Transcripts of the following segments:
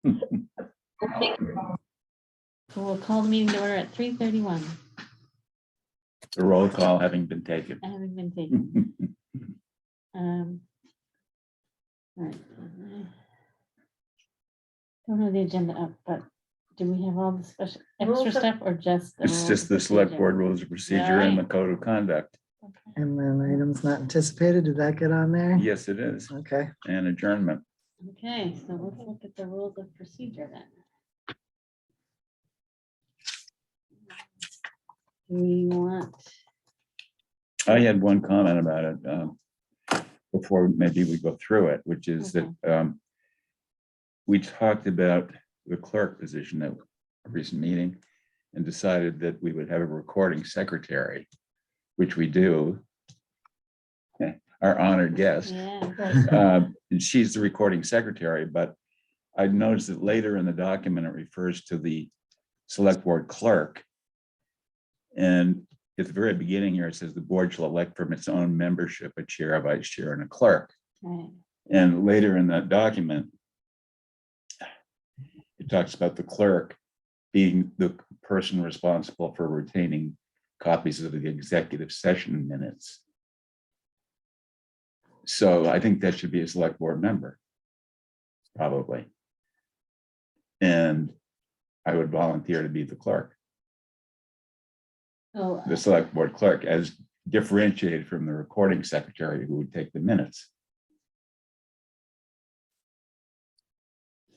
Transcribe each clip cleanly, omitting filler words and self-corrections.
So we'll call the meeting to order at 3:31. The roll call having been taken. Having been taken. All right. Don't have the agenda up, but do we have all the special extra stuff or just? It's just the select board rules of procedure and the code of conduct. Okay. And then items not anticipated, did that get on there? Yes, it is. Okay, And adjournment. Okay, so let's look at the rules of procedure then. Do we want? I had one comment about it before maybe we go through it, which is that we talked about the clerk position at a recent meeting and decided that we would have a recording secretary, which we do. Our honored guest. Yeah. And she's the recording secretary, but I noticed that later in the document, it refers to the select board clerk. And at the very beginning here, it says the board shall elect from its own membership a chair, a vice chair, and a clerk. Right. And later in that document, it talks about the clerk being the person responsible for retaining copies of the executive session minutes. So I think that should be a select board member, probably. And I would volunteer to be the clerk, So the select board clerk, as differentiated from the recording secretary who would take the minutes.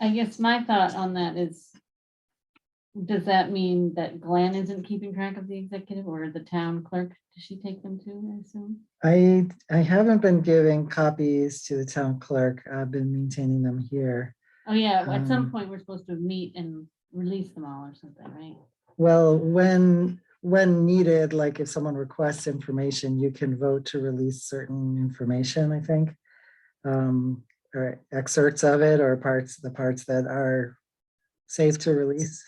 I guess my thought on that is, does that mean that Glenn isn't keeping track of the executive or the town clerk? Does she take them too, I assume? I haven't been giving copies to the town clerk. I've been maintaining them here. Oh, yeah, at some Um, point, we're supposed to meet and release them all or something, right? Well, when needed, like if someone requests information, you can vote to release certain information, I think. Or excerpts of it or the parts that are safe to release.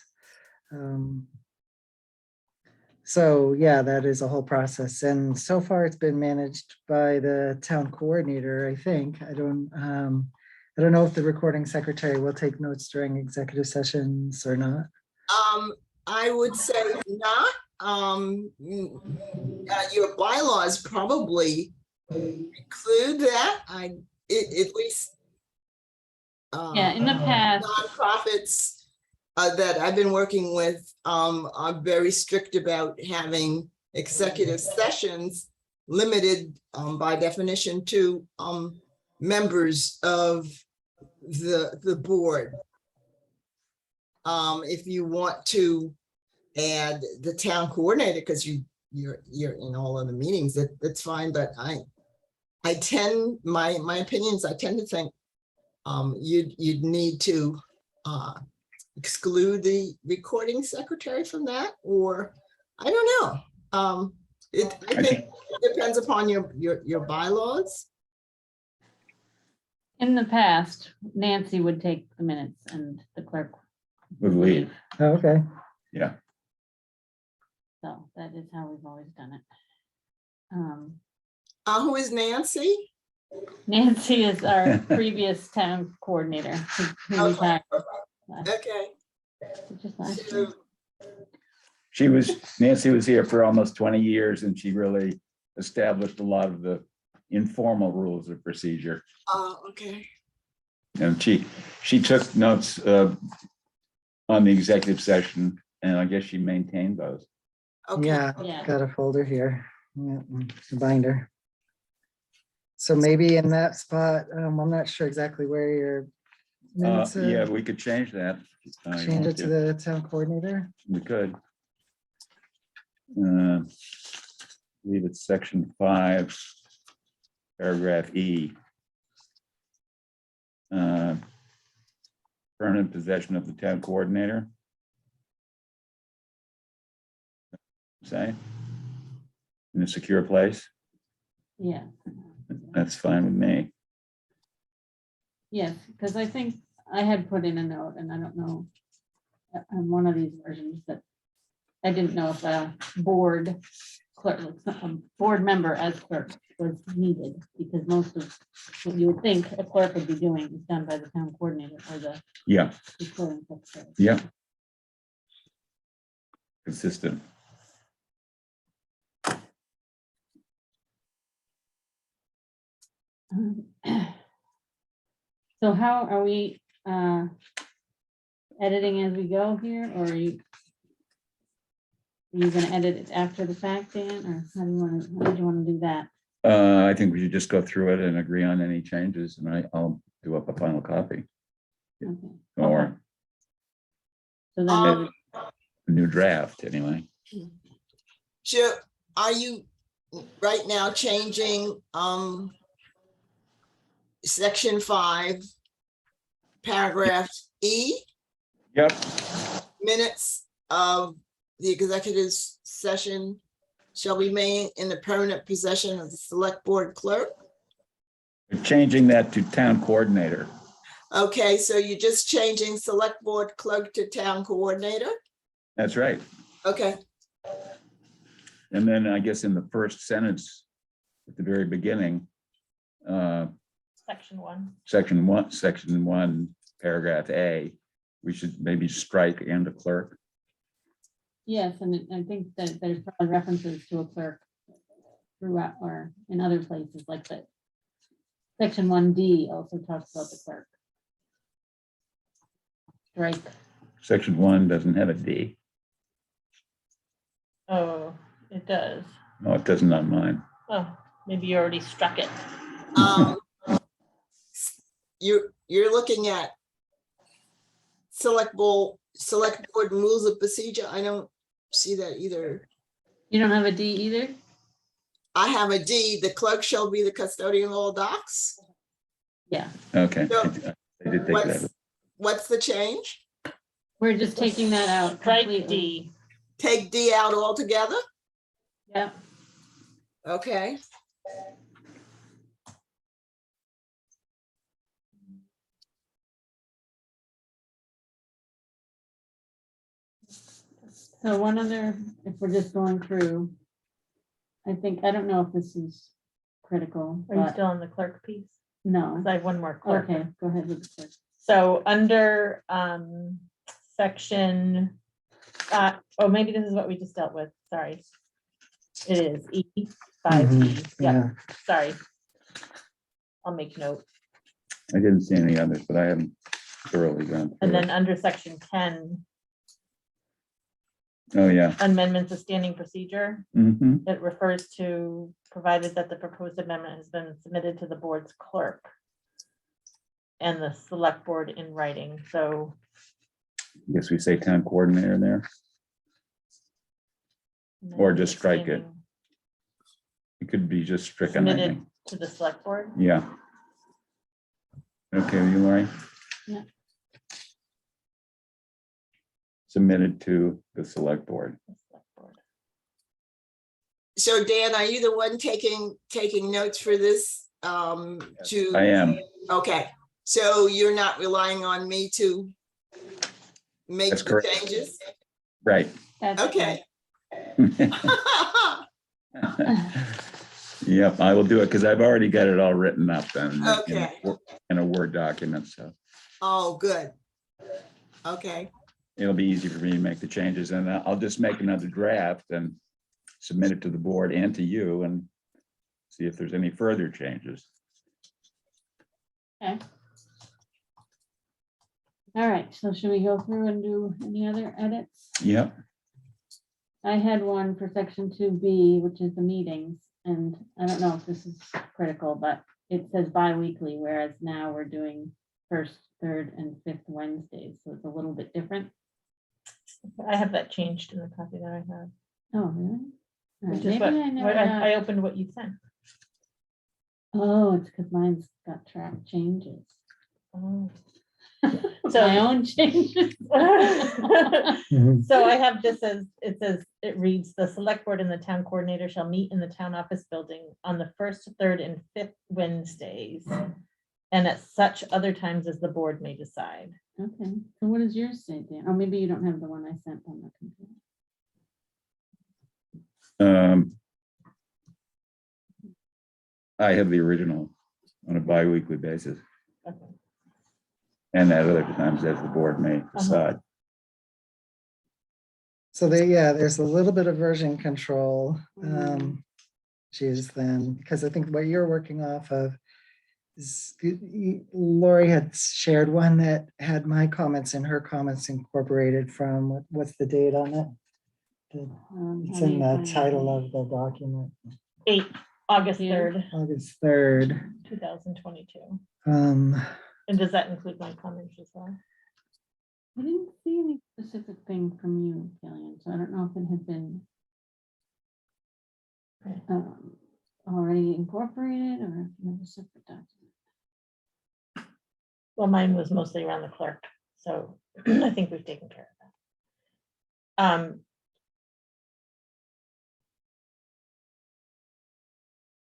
So yeah, that is a whole process. And so far it's been managed by the town coordinator, I think. I don't know if the recording secretary will take notes during executive sessions or not. I would say not. Your bylaws probably include that. At least. Yeah, in the past, Nonprofits that I've been working with are very strict about having executive sessions limited by definition to members of the board. If you want to add the town coordinator, because you're in all of the meetings, that's fine. But I tend, my opinions, I tend to think you'd need to exclude the recording secretary from that, or I don't know. I think it depends upon your bylaws. in the past, Nancy would take the minutes and the clerk Would leave. Oh, okay. Yeah. So that is how we've always done it. Who is Nancy? Nancy is our previous town coordinator. Who Okay. retired Okay. just last year. So, Nancy was here for almost 20 years and she really established a lot of the informal rules of procedure. okay. And she took notes on the executive session and I guess she maintained those. Okay. Yeah, Yeah. got a folder here. Yeah, a binder. So maybe in that spot, I'm not sure exactly where your minutes are. Yeah, we could change that. Change it to the town coordinator. We could. I believe it's section 5, paragraph E. Permanent possession of the town coordinator. Say, in a secure place. Yeah. That's fine with me. Yes, because I think I had put in a note, and I don't know, on one of these versions that I didn't know if a board clerk, a board member as clerk was needed, because most of what you would think a clerk would be doing is done by the town coordinator or the Yeah, recording secretary. yeah. Consistent. So how are we editing as we go here, or are you gonna edit it after the fact, Dan, or how do you want to do that? I think we should just go through it and agree on any changes, and I'll do up a final copy Okay. or So then, Um, a new draft anyway. Sure, are you right now changing, section 5, paragraph E, Yep. minutes of the executive session shall remain in the permanent possession of the select board clerk? We're changing that to town coordinator. Okay, so you're just changing select board clerk to town coordinator? That's right. Okay, And then I guess in the first sentence at the very beginning, Section 1. section one, paragraph A, we should maybe strike and a clerk. yes, and I think that there's probably references to a clerk throughout, or in other places like that. Section 1D also talks about the clerk. Strike. Section 1 doesn't have a D. Oh, it does. No, it doesn't on mine. Oh, maybe you already struck it. um, you're looking at select board rules of procedure. I don't see that either. You don't have a D either? I have a D, the clerk shall be the custodian of all docs. Yeah, Okay. So, I did take that. What's the change? we're just taking that out Strike completely. D. Take D out altogether? Yeah, Okay. so one other, if we're just going through, I think, I don't know if this is critical, Are you but still on the clerk piece? no. Because I have one more clerk. Okay, go ahead with the clerk. So under section, oh, maybe this is what we just dealt with. Sorry. It is E, 5E. Mhm, Yeah, yeah. sorry. I'll make note. I didn't see any others, but I haven't thoroughly gone through And it. then under section 10, Oh, yeah. amendments of standing procedure, Hmm. it refers to provided that the proposed amendment has been submitted to the board's clerk and the select board in writing. So Guess we say town coordinator there. Or just strike it. standing It could be just stricken, I Submitted think. to the select board. Yeah. Okay, you, Lori? Yeah. Submitted to the select board. The select board. So Dan, are you the one taking notes for this? To, I am. okay, so you're not relying on me to make That's the correct. changes? Right. That's Okay. Yep, I will do it because I've already got it all written up and Okay. in a Word document, so Oh, good. Okay, it'll be easy for me to make the changes, and I'll just make another draft and submit it to the board and to you and see if there's any further changes. Okay. All right, so should we go through and do any other edits? Yep. I had one for section 2B, which is the meetings, and I don't know if this is critical, but it says bi-weekly, whereas now we're doing first, third, and fifth Wednesdays, so it's a little bit different. I have that changed in the copy that I have. Oh, really? All right, Which is maybe what, I never what got- I opened what you sent. Oh, it's because mine's got track changes. Oh. My own changes. Mhm. So I have just as, it reads, the select board and the town coordinator shall meet in the town office building on the first, third, and fifth Wednesdays. And at such other times as the board may decide. Okay, so what does yours say, Dan? Or maybe you don't have the one I sent on the computer. I have the original on a bi-weekly basis, Okay. and at other times as the board may decide. So there's a little bit of version control. Mm. Geez, then, because I think what you're working off of is, Lori had shared one that had my comments and her comments incorporated from, what's the date on it? It's in the title of the document, August Yeah. 3rd, August 3rd. 2022. Um, And does that include my comments as well? I didn't see any specific thing from you, Gillian, so I don't know if it had been Okay. already incorporated or if you have a separate document. Well, mine was mostly around the clerk, so I think we've taken care of that.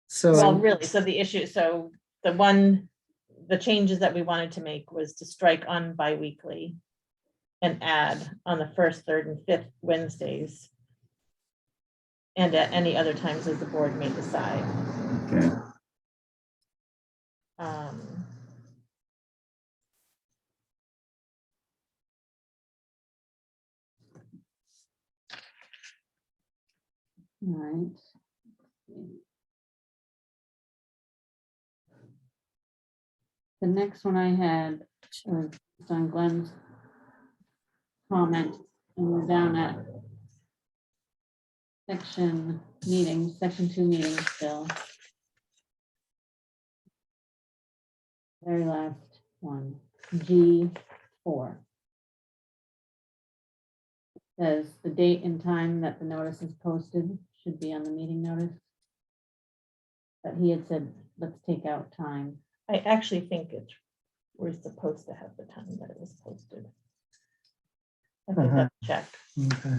so. Well, really, so the issue, so the changes that we wanted to make was to strike on bi-weekly and add on the first, third, and fifth Wednesdays. And at any other times as the board may decide. Okay, All right. The next one I had was on Glenn's comment, and we're down at section 2 meetings still. Very last one, G4. Says the date and time that the notice is posted should be on the meeting notice. But he had said, let's take out time. I actually think we're supposed to have the time that it was posted. I think that's checked. Okay.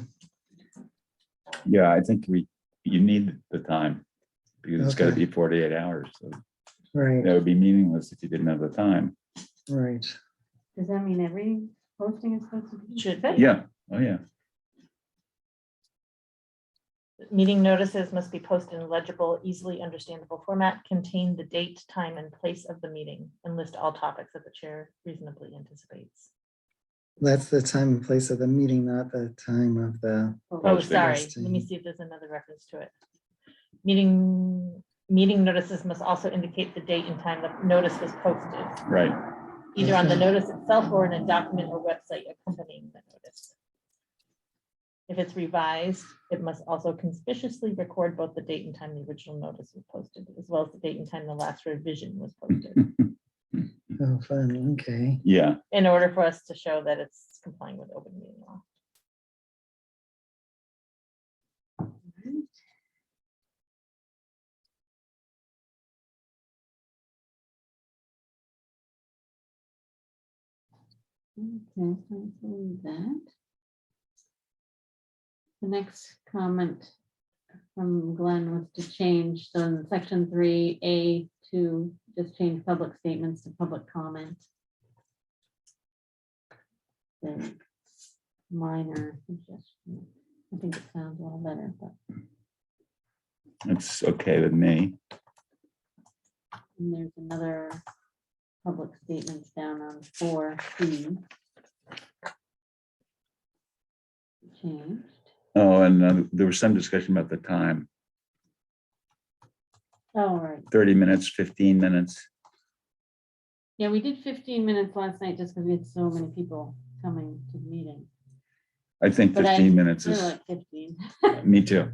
yeah, I think you need the time, because it's gotta Okay. be 48 hours, so Right, that would be meaningless if you didn't have the time. right. Does that mean every posting is supposed to be? Should be. Yeah, oh, yeah, Meeting notices must be posted in legible, easily understandable format, contain the date, time, and place of the meeting, and list all topics that the chair reasonably anticipates. That's the time and place of the meeting, not the time of the. Oh, Posting. sorry, Posting. let me see if there's another reference to it. Meeting notices must also indicate the date and time the notice was posted, right. either on the notice itself or in a document or website accompanying the notice. If it's revised, it must also conspicuously record both the date and time the original notice was posted, as well as the date and time the last revision was posted, Oh, fun, okay. Yeah, in order for us to show that it's complying with open meeting law. Okay, so I believe that. The next comment from Glenn was to change, so in section 3A to just change public statements to public comment. The minor suggestion. I think it sounds a little better, but it's okay with me. and there's another public statements down on 4C. Changed. Oh, and there was some discussion about the time, Oh, right. 30 minutes, 15 minutes. Yeah, we did 15 minutes last night just because we had so many people coming to the meeting. I think But 15 minutes They're is, like 15. me too.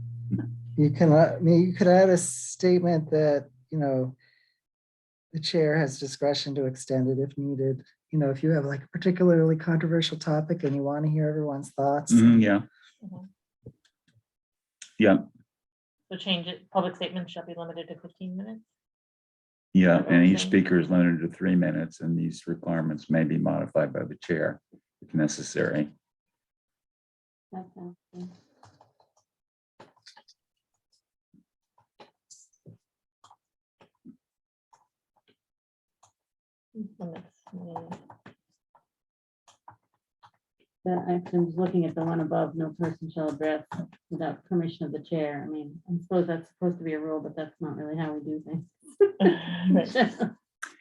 You can, you could add a statement that, the chair has discretion to extend it if needed. If you have like a particularly controversial topic and you want to hear everyone's thoughts. Mhm, yeah, Mhm. yeah, So change it, public statements shall be limited to 15 minutes. yeah. And each Okay. speaker is limited to 3 minutes, and these requirements may be modified by the chair if necessary. That sounds good. Limits, I was looking at the one above, no person shall address without permission of the chair. I mean, I suppose that's supposed to be a rule, but that's not really how we do Right. things.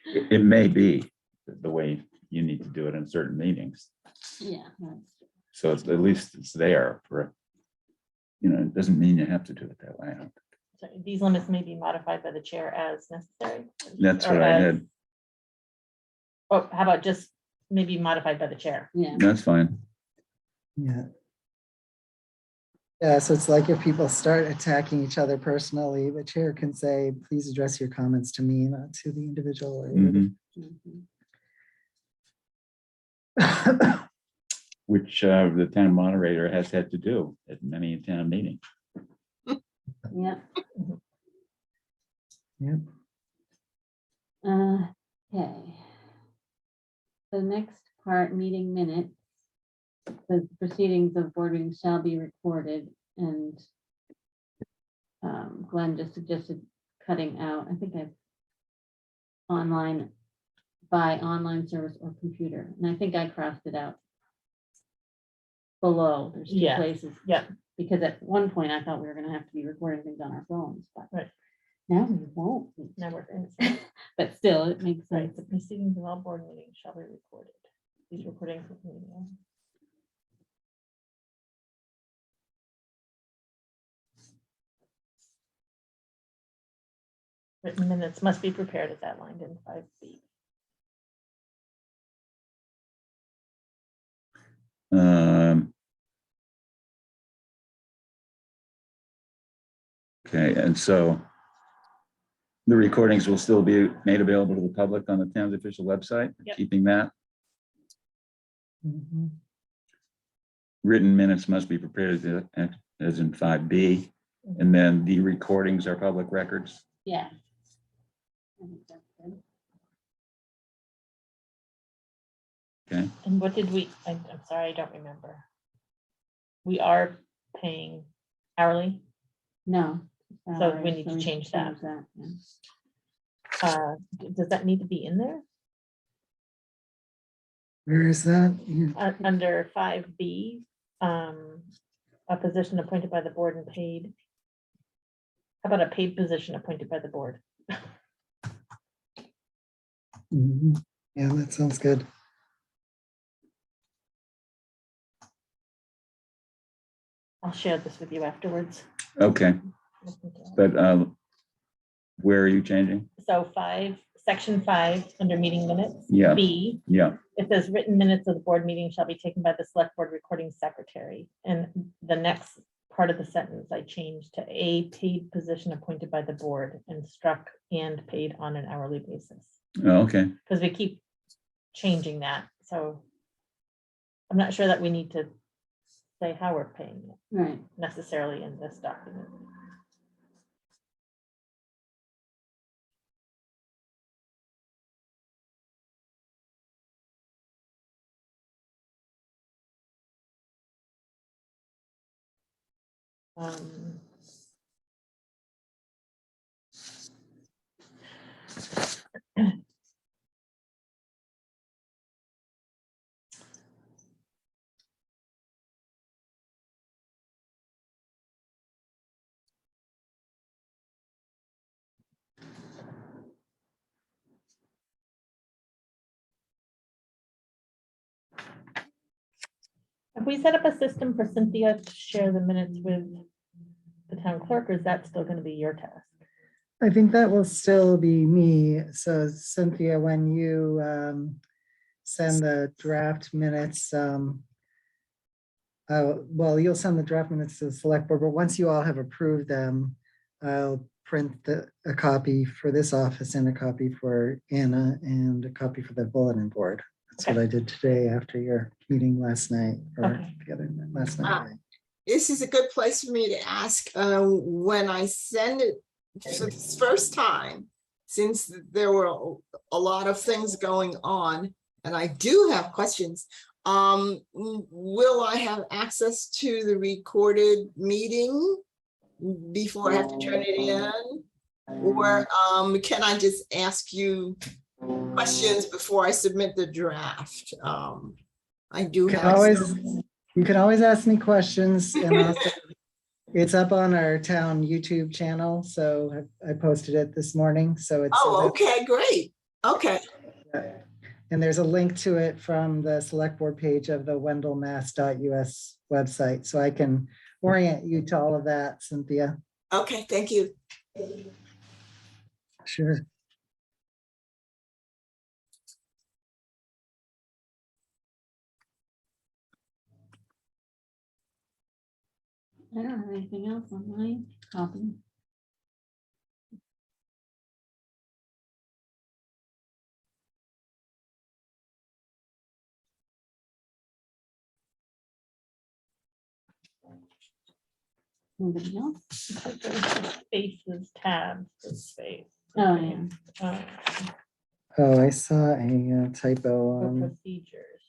It may be the way you need to do it in certain meetings. Yeah. So it's, at least it's there for, it doesn't mean you have to do it that way. I don't- So these limits may be modified by the chair as necessary. That's Or what I as- had. Oh, how about just maybe modified by the chair? Yeah. That's fine. Yeah. Yeah, so it's like if people start attacking each other personally, the chair can say, please address your comments to me, not to the individual. Or whatever. Mhm. Mhm. Which the town moderator has had to do at many a town meeting. Yeah. Yep. Okay. The next part, meeting minutes. The proceedings of board meetings shall be recorded, and Glenn just suggested cutting out, I think I've online, by online service or computer, and I think I crossed it out below. There's two Yeah, places. yeah. Because at one point I thought we were gonna have to be recording things on our phones, but Right. now we won't. be. Now we're in. But still, it makes Right, sense. the proceedings of all board meetings shall be recorded. These recordings of the meeting. Written minutes must be prepared as outlined in 5B. Okay, and so the recordings will still be made available to the public on the town's official website, Yep. keeping that. Mhm. Written minutes must be prepared as in 5B, and then the recordings are public records. Yeah. I think that's good. Okay, And what did we, I'm sorry, I don't remember. We are paying hourly. No. So we salary, need to should change that. yeah. Does that need to be in there? Where is that? You- Under 5B, a position appointed by the board and paid. How about a paid position appointed by the board? Mhm. Yeah, that sounds good. I'll share this with you afterwards. okay, but where are you changing? So 5, Section 5, under meeting minutes. Yeah. B, Yeah, it says written minutes of the board meeting shall be taken by the select board recording secretary. And the next part of the sentence I changed to a paid position appointed by the board and struck and paid on an hourly basis. oh, okay, Because we keep changing that, so I'm not sure that we need to say how we're paying it Right. necessarily in this document. Um, Have we set up a system for Cynthia to share the minutes with the town clerk, or is that still gonna be your task? I think that will still be me. So Cynthia, when you send the draft minutes, well, you'll send the draft minutes to the select board, but once you all have approved them, I'll print a copy for this office and a copy for Anna and a copy for the bulletin board. That's what I did today after your meeting last night or Okay. the other last night. This is a good place for me to ask, when I send it for this first time, since there were a lot of things going on, and I do have questions, will I have access to the recorded meeting before I have to turn it in? Or can I just ask you questions before I submit the draft? I do You can have. always, you can always ask me questions, and also it's up on our town YouTube channel, so I posted it this morning, so it's. Oh, okay, great. Okay, And there's a link to it from the select board page of the wendellmass.us website, so I can orient you to all of that, Cynthia. okay, thank you. Sure. I don't have anything else on my copy. Nobody else? Spaces tabs, for space. Oh, Okay. yeah. Oh, I saw a typo For on, procedures.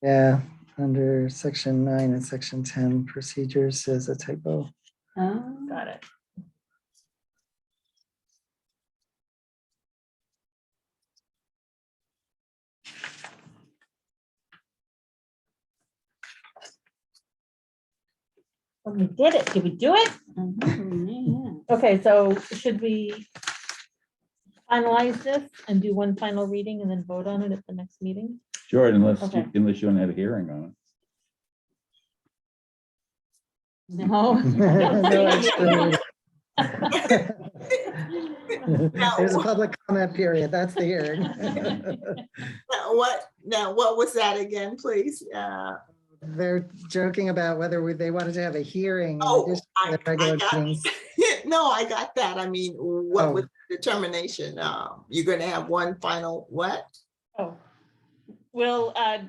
yeah, under section 9 and section 10 procedures says a typo. Got it. Oh, we did it. Did we do it? Yeah. Okay, so should we finalize this and do one final reading and then vote on it at the next meeting? Sure, unless, Okay. unless you want to have a hearing on No. No extra. There's a public comment period. That's the hearing. Now, what was that again, please? They're joking about whether they wanted to have a hearing in Oh, addition to the I regular got, meetings. no, I got that. I mean, what Oh. was the determination? You're gonna have one final, what? Oh, will a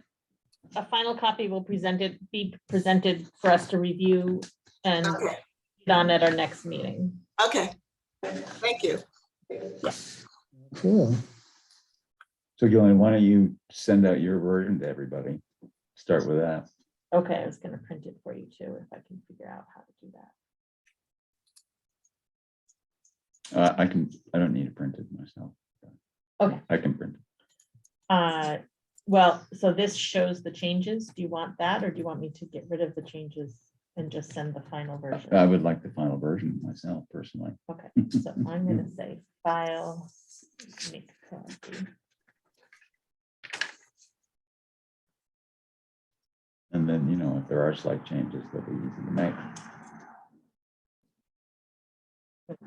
final copy will be presented for us to review and Okay, on at our next meeting. okay. Thank you. Cool. So Gillian, why don't you send out your version to everybody? Start with that. Okay, I was gonna print it for you too, if I can figure out how to do that. I don't need to print it myself. Okay. I can print it. Well, so this shows the changes. Do you want that, or do you want me to get rid of the changes and just send the final version? I would like the final version myself personally. Okay, so I'm gonna say file, make copy. And then, you know, if there are slight changes, they'll be easy to make.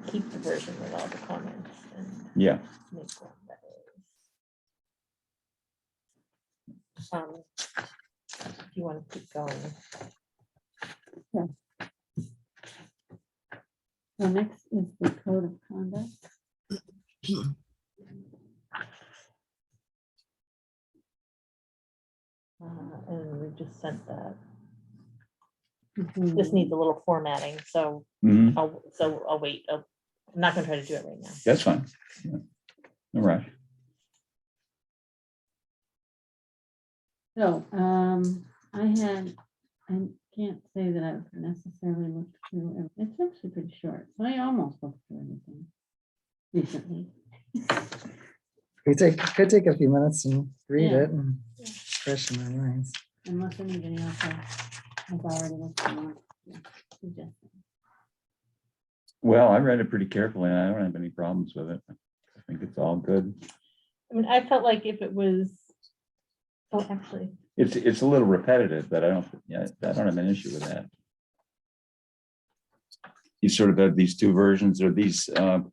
Keep the version with all the comments and Yeah, make one that is. If you want to keep going. So next is the code of conduct. And we just sent that. Mhm. This needs a little formatting, so mhm, I'll wait. I'm not gonna try to do it right now. that's fine. Yeah. No rush. So, I can't say that I've necessarily looked through, it's actually pretty short, so I almost looked through everything recently. Could take a few minutes and read Yeah. it and fresh in our minds. Unless anybody else has already looked through it. Suggesting. Well, I read it pretty carefully and I don't have any problems with it. I think it's all good. I mean, I felt like if it was, oh, actually, It's a little repetitive, but I don't have an issue with that. You sort of have these two versions or these two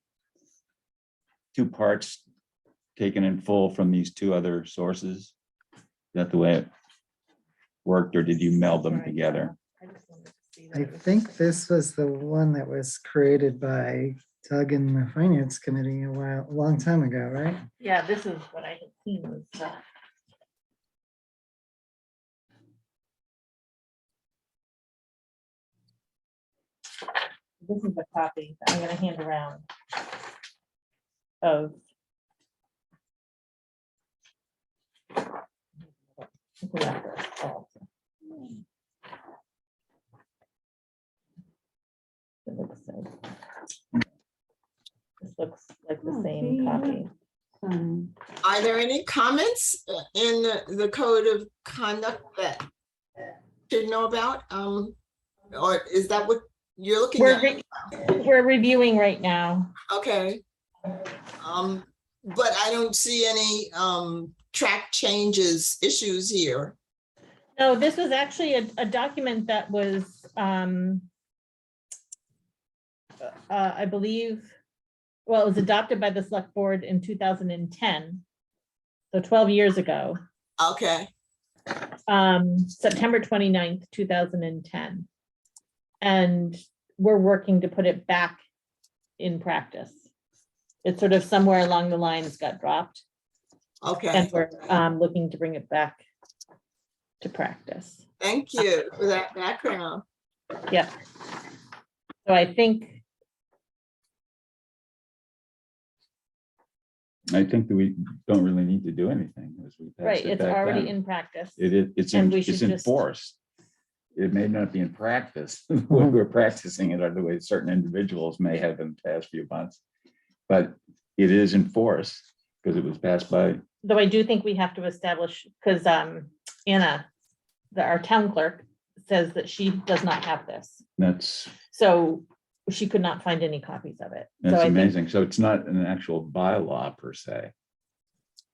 parts taken in full from these two other sources. Is that the way it worked, or did you meld them Right. together? I just wanted to see that I it was- think this was the one that was created by Doug and the Finance Committee a long time ago, right? Yeah, this is what I had seen was. This is the copy that I'm gonna hand around. Of. It looks so. This looks like the Oh, same see, copy. Fine. Are there any comments in the code of conduct that should know about? Or is that what you're looking We're, at? we're reviewing right now. Okay. But I don't see any track changes issues here. No, this was actually a document that was, I believe, well, it was adopted by the select board in 2010. So 12 years ago, Okay, September 29th, 2010. And we're working to put it back in practice. It's sort of somewhere along the lines got dropped, okay. and we're looking to bring it back to practice. Thank you for that background. Yep. So I think, that we don't really need to do anything as we pass right, it it's back already down. in practice. It's and we should just- enforced. It may not be in practice. When we're practicing it, or the way certain individuals may have in the past few months. But it is enforced because it was passed by, Though I do think we have to establish, because Anna, our town clerk, says that she does not have this. that's So she could not find any copies of it. So I think, amazing. So it's not an actual bylaw per se.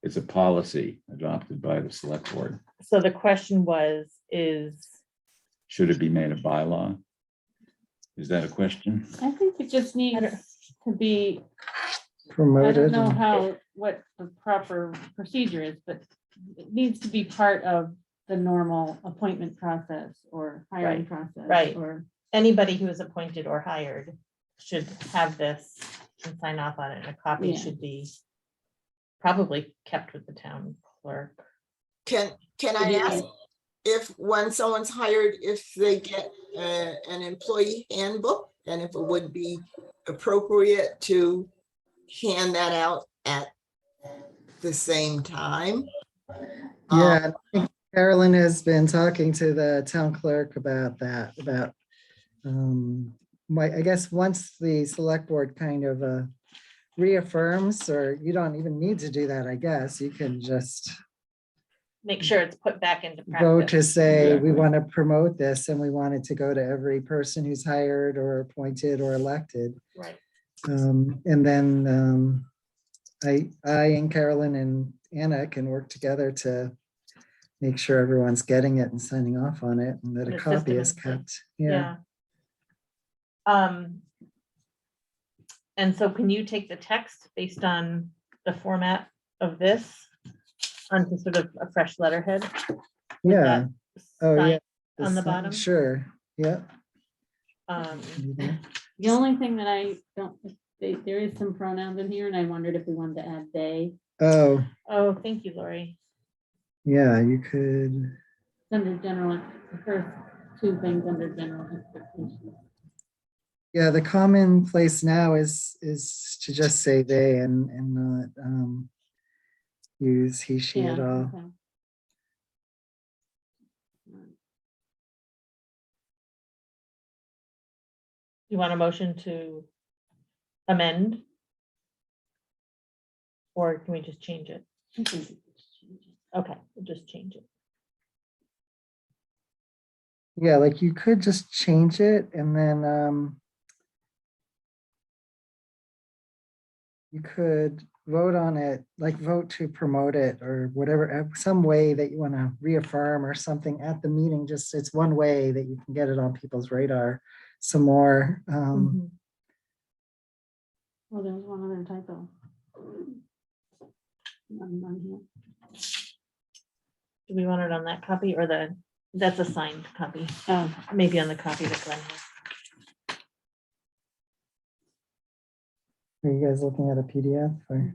It's a policy adopted by the select board. so the question is, Should it be made a bylaw? Is that a question? I think it just needs to be, I Promoted. don't know and- what the proper procedure is, but it needs to be part of the normal appointment process or hiring process. right. Or, anybody who is appointed or hired should have this and sign off on it, and a copy Yeah. should be probably kept with the town clerk. Can I ask if when someone's hired, if they get an employee handbook, and if it would be appropriate to hand that out at the same time? Yeah, I think Carolyn has been talking to the town clerk about that, about, I guess once the select board kind of reaffirms, or you don't even need to do that, I guess, you can just Make sure it's put back into vote to practice. say, we Exactly. want to promote this and we want it to go to every person who's hired or appointed or elected. Right. And then I and Carolyn and Anna can work together to make sure everyone's getting it and signing off on it, and that Put a a copy system is in place. kept. Yeah. And so can you take the text based on the format of this onto sort of a fresh letterhead? with Yeah. that Oh, sign yeah. On the sign- bottom? Sure. Yeah. the only thing that I don't, there is some pronouns in here, and I wondered if we wanted to add they. Oh, Oh, thank you, Lori. yeah, you could. Under general, the first two things under general expectations. Yeah, the common place now is to just say they and not use he, she at Yeah, all. okay. You want a motion to amend? Or can we just change it? I think we could just change it. Okay, we'll just change it. Yeah, like you could just change it and then you could vote on it, like vote to promote it or whatever, some way that you want to reaffirm or something at the meeting. Just it's one way that you can get it on people's radar some more. Mhm. Oh, there was one other typo. On here. Do we want it on that copy or that's a signed copy? Oh, Maybe on the copy that Glenn has. Are you guys looking at a PDF or?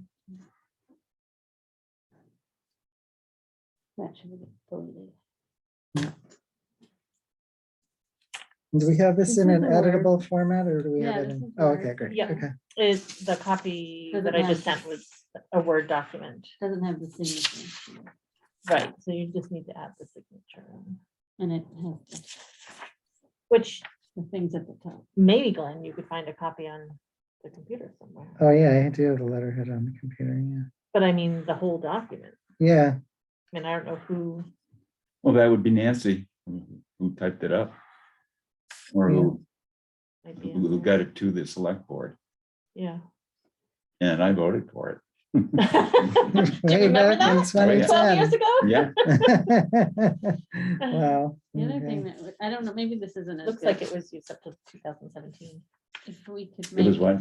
that should be deleted. Do we have this This in is an a Word. editable format or do we have Yeah, it this in? is Oh, Word. okay, great. Yeah. Okay. Is the copy Doesn't that I just have- sent was a Word document, Doesn't have the signature. right? So you just need to add the signature, And it has which the things at the top. maybe Glenn, you could find a copy on the computer somewhere. Oh, yeah, I do have the letterhead on the computer, yeah. But I mean, the whole document. Yeah, I mean, I don't know who, Well, that would be Nancy who typed it up. Or who might be who in got there. it to the select board, Yeah. and I voted for it. Do you way remember back in that? 12 years 2010. ago? Yeah, Wow. The other okay. thing that, I don't know, maybe this isn't as Looks good. like it was used up to 2017. If we could it was make, what?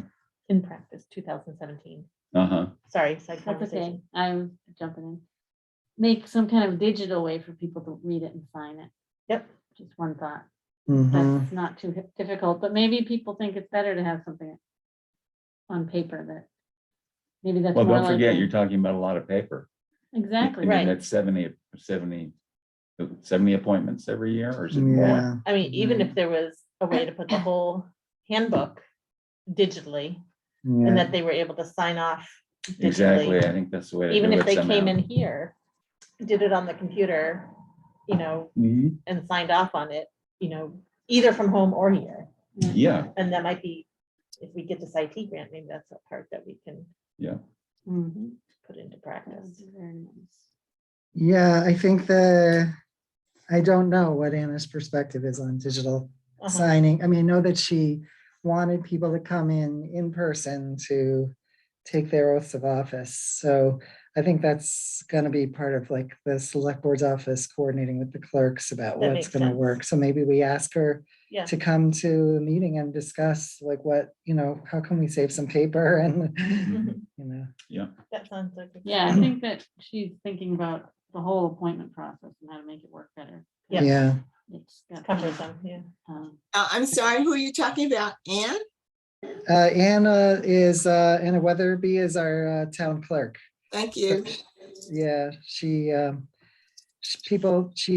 In practice, 2017. Uh-huh. Sorry, side that's okay, conversation. I'm jumping in. Make some kind of digital way for people to read it and sign it. Yep. Just one thought. Mhm. That's not too difficult, but maybe people think it's better to have something on paper that, maybe that's Well, more don't like. forget, a- you're talking about a lot of paper. Exactly. I mean, Right. that's 70 appointments every year, or is it more? Yeah. I mean, even Right. if there was a way to put the whole handbook digitally Yeah. and that they were able to sign off Exactly, digitally, I think that's the way to even do if it they came somehow. in here, did it on the computer, you know, Mhm. and signed off on it, you know, either from home or here. Yeah, And that might be, if we get this IT grant, maybe that's a part that we can Mhm. put into That would practice. be very nice. Yeah, I think I don't know what Anna's perspective is on digital Uh-huh. signing. I mean, I know that she wanted people to come in person to take their oaths of office. So I think that's gonna be part of like the select board's office coordinating with the clerks about That what's makes gonna sense. work. So maybe we ask her Yeah. to come to the meeting and discuss like what, how can we save some paper and, Mhm. That sounds like. a good Yeah, I idea. think that she's thinking about the whole appointment process and how to make it work better. Yeah. yeah. It's got, Cumbersome, yeah. I'm sorry, who are you talking about? Anne? Anna Weatherby is our town clerk. Thank you. Yeah, she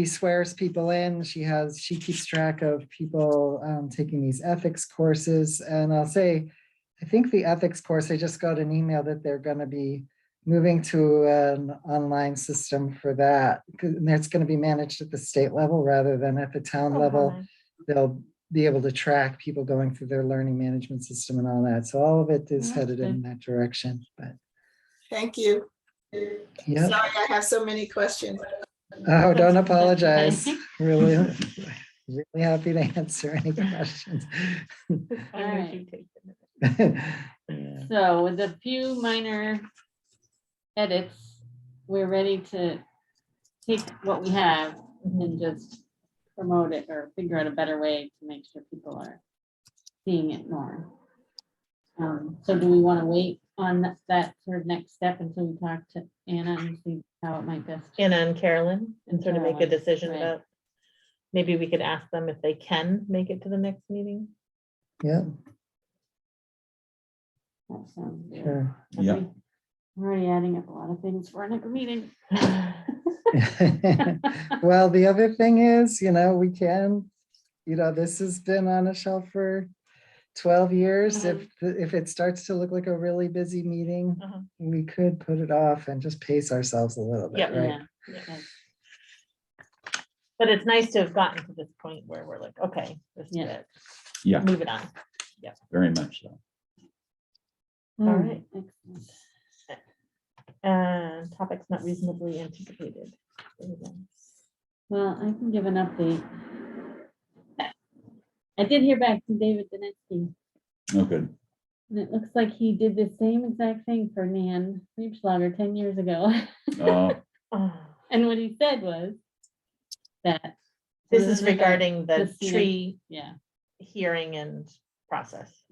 swears people in. She keeps track of people taking these ethics courses. And I'll say, I think the ethics course, I just got an email that they're going to be moving to an online system for that. And that's going to be managed at the state level rather than at the town Oh, how level. nice. They'll be able to track people going through their learning management system and all that. So all of it is That's headed in good. that direction. But Thank you. yeah, Sorry, I have so many questions. oh, don't That's apologize. okay. Really, really happy to answer any questions. It's fine when Alright. you take it. Yeah. So with a few minor edits, we're ready to take what we have and just promote it or figure out a better way to make sure people are seeing it more. So do we want to wait on that sort of next step until we talk to Anna and see how it might best? Anna and Carolyn, and sort of make a Carolyn, decision right. about, maybe we could ask them if they can make it to the next meeting. Yeah, That sounds good. sure. Yeah. Okay. We're already adding up a lot of things for our next meeting. Well, the other thing is, we can, this has been on a shelf for 12 years. If it starts to look like a really busy meeting, Uh-huh. we could put it off and just pace ourselves a little bit, Yep. right? Yeah. Yeah. But it's nice to have gotten to this point where we're like, okay, this is Yeah. it. Yeah. Move it on. Very much so. All right. Excellent. And topics not reasonably anticipated. Well, I can give an update. I did hear back from David Dineski, Oh, good. and it looks like he did the same exact thing for Nan Riebschlager 10 years ago. Oh, Oh, And what he said was that. This is regarding the scenic- tree Yeah, hearing and process.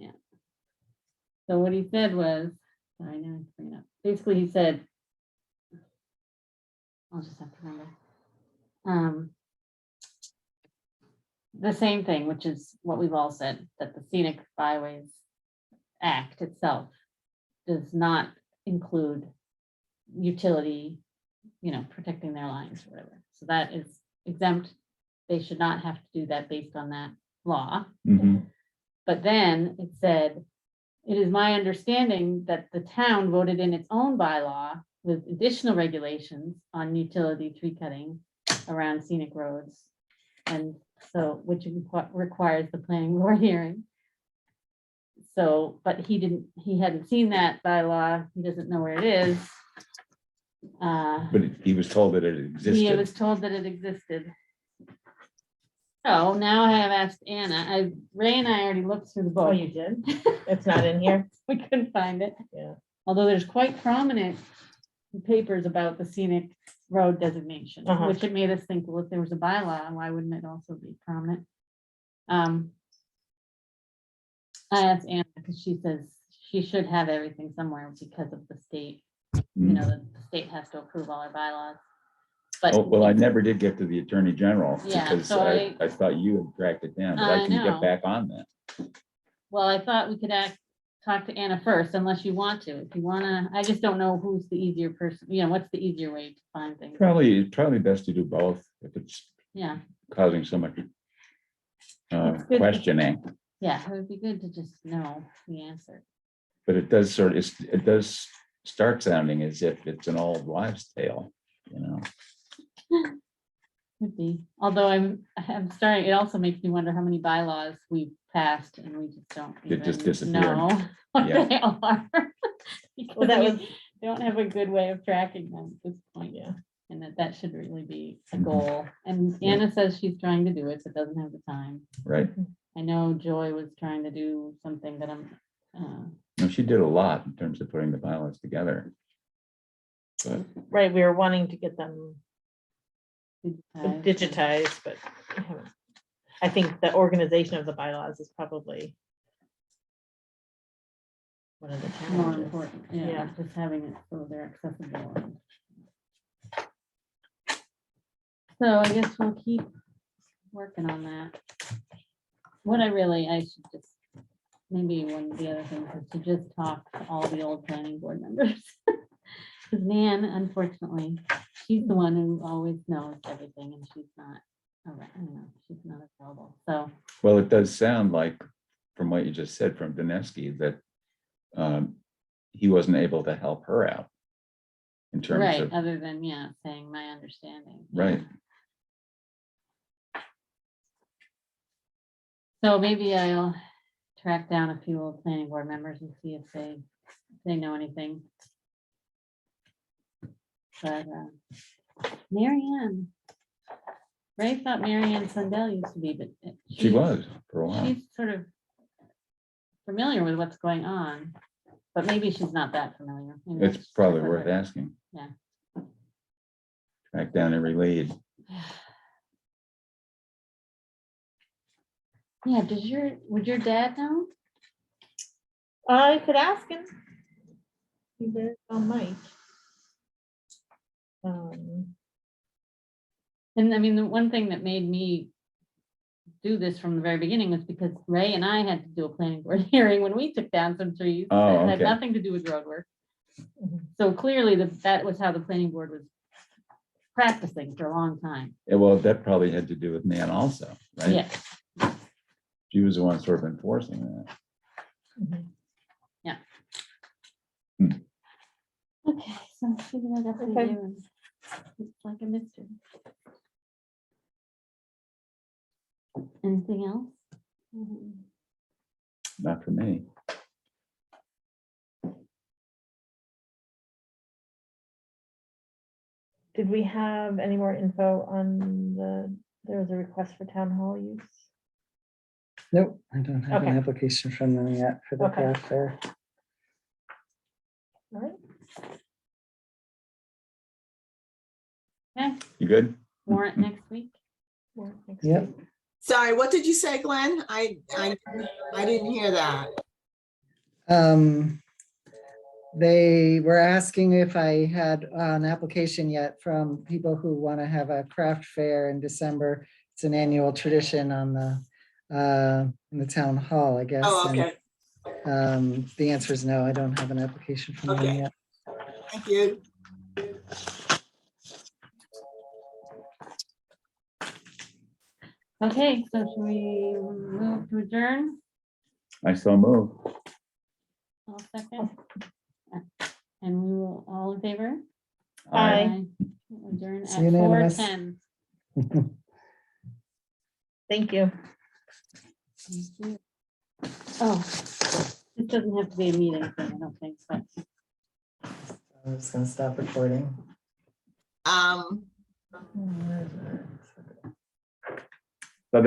so what he said was, sorry, now I have to bring it up. Basically, he said, I'll just have to remember. The same thing, which is what we've all said, that the Scenic Byways Act itself does not include utility, protecting their lines or whatever. So that is exempt. They should not have to do that based on that law. mhm. But then it said, it is my understanding that the town voted in its own bylaw with additional regulations on utility tree cutting around scenic roads. And so, which requires the planning board hearing. So, but he hadn't seen that bylaw. He doesn't know where it is. But he was told that it He existed. was told that it existed. So now I have asked Anna, Ray and I already looked through the Oh, book. you did? It's not in here? We couldn't find it. Yeah. Although there's quite prominent papers about the scenic road designation, which it made us think, well, if there was a bylaw, why wouldn't it also be prominent? I asked Anna because she says she should have everything somewhere because of the state. You know, the state has to approve all our bylaws. But Oh, well, I never did get to the Attorney General Yeah, because so I thought you had tracked it down, but I I can know. get back on that. well, I thought we could talk to Anna first, unless you want to. If you wanna, I just don't know who's the easier person, you know, what's the easier way to find things. Probably best to do both if it's Yeah, causing so much It's good to- questioning. yeah, it would be good to just know the answer. But it does it does start sounding as if it's an old wives' tale, you know? Could be, although I'm starting, it also makes me wonder how many bylaws we've passed and we just don't It just even disappeared. know what Yeah. they are. Because Well, that we was, don't have a good way of tracking them at this point. yeah. And that should really be a Mhm. goal. And Yeah. Anna says she's trying to do it, but doesn't have the time. Right? I know Joy was trying to do something that I'm, No, she did a lot in terms of putting the bylaws together. But Right, we were wanting to get them digitized. digitized, but we haven't. I think the organization of the bylaws is probably one of the More challenges. important, yeah, Yeah. just having it so they're accessible. So I guess we'll keep working on that. What I should just, maybe one of the other things is to just talk to all the old planning board members. Because Nan, unfortunately, she's the one who always knows everything and she's not around, you know, she's not available, so. well, it does sound like, from what you just said from Dineski, that he wasn't able to help her out in terms Right, of, other than, yeah, saying my understanding. yeah. right. So maybe I'll track down a few old planning board members and see if they know anything. But Mary Ann, Ray thought Mary Ann Sundell used to be, but She was for a while. she's sort of familiar with what's going on, but maybe she's not that familiar. Maybe It's let's probably check with worth her. asking. Yeah. Track down every lead. Yeah, would your dad know? I could ask him. He's there on mic. And I mean, the one thing that made me do this from the very beginning was because Ray and I had to do a planning board hearing when we took down some trees. Oh, That had okay. nothing to do with road work. Mhm. So clearly that was how the planning board was practicing for a long time. Yeah, well, that probably had to do with Nan also, right? Yeah, She was the one sort of enforcing that. Mhm. okay, so I'll figure that out for Okay. you. And it's like a mystery. Anything else? Not for me. Did we have any more info on there was a request for town hall use? Nope, I don't have an Okay. application from them yet for the Okay. craft fair. All right. Okay, You good? warrant next week. Well, next Yep. week. Sorry, what did you say, Glenn? I didn't hear that. They were asking if I had an application yet from people who want to have a craft fair in December. It's an annual tradition on in the town hall, I guess. Oh, and, okay, The answer is no, I don't have an application from them Okay. yet. thank you. Okay, so should we move to adjourn? I so move. I'll second. And we will, all in favor? Aye. Adjourn It's at unanimous. 4:10. Thank you. Thank you. Oh, it doesn't have to be a meeting thing, I don't think, but I'm just gonna stop recording. Um, Where is it?